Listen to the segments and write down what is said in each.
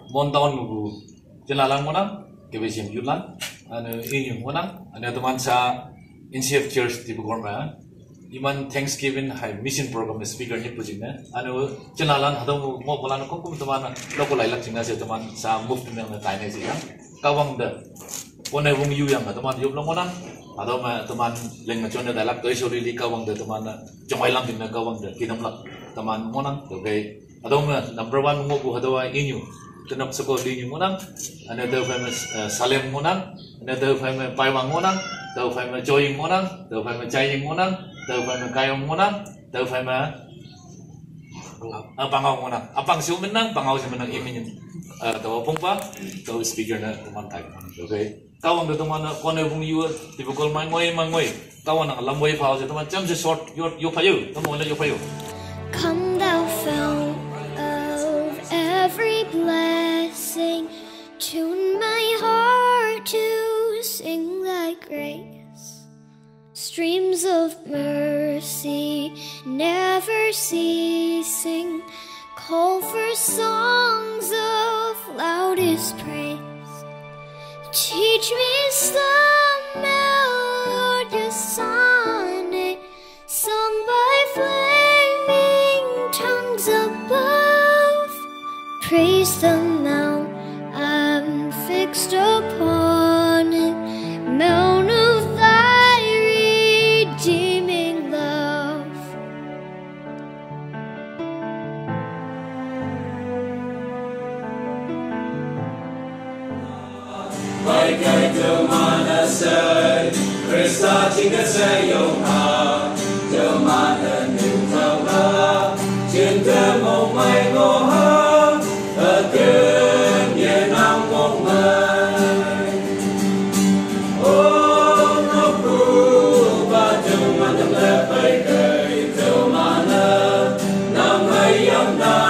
montaun mugu jelalan monang kebesim yulan anu inyung monang anu teman sa INCF Church di Bogorma iman Thanksgiving hai mission program speaker ni pujingna anu jelalan hado mo bolan kongkum teman loko lailak jingna se teman sa movement na taine si yang kawang da konai wong yu yang teman yup long monang hado ma teman leng na chone dalak toi sori li kawang da teman jomai lam jingna kawang da kinam lak teman monang okay hado ma number 1 mo bu hado inyu tenap sekolah di Munang, another famous Salem Munang, another famous Paiwang Munang, another famous Joying Munang, another famous Jaying Munang, another famous Kayong Munang, another famous Pangau Munang. Apang siu menang, Pangau siu menang imin. Tahu pungpa, tahu speaker na teman type. Okay. Kawang tu teman kone bung yu tipikal mangoi. Kawan ang lamboy pau teman jam se short yo payu, teman yo payu. Come thou fount of every blessing, tune my heart to sing thy grace. Streams of mercy never ceasing, call for songs of loudest praise. Teach me some melodious sonnet sung by flaming tongues above. Praise the mount I'm fixed upon it, mount of thy redeeming love. Bài cây từ mana say, Krista chính cái say yêu hà, từ mana niềm thao la, trên thế mong mây ngô ha, ở trên địa nam mong mây. Ô nó phù ba từ mana lệ bài cây từ mana nam hay yam na.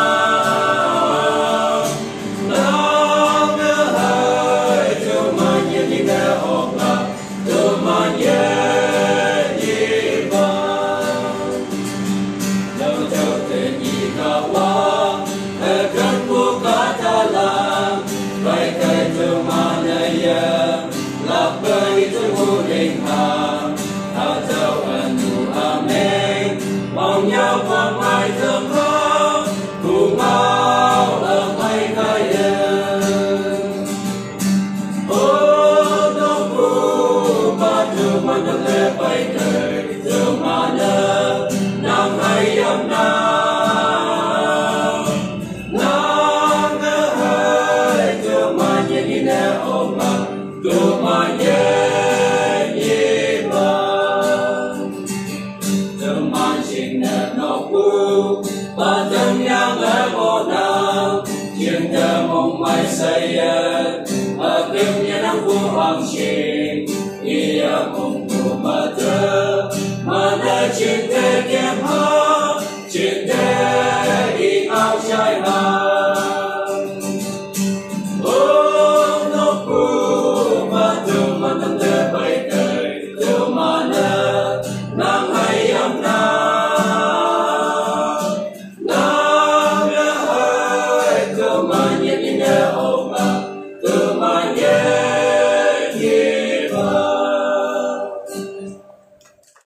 Ia mong tu ma mana cinta kiam ha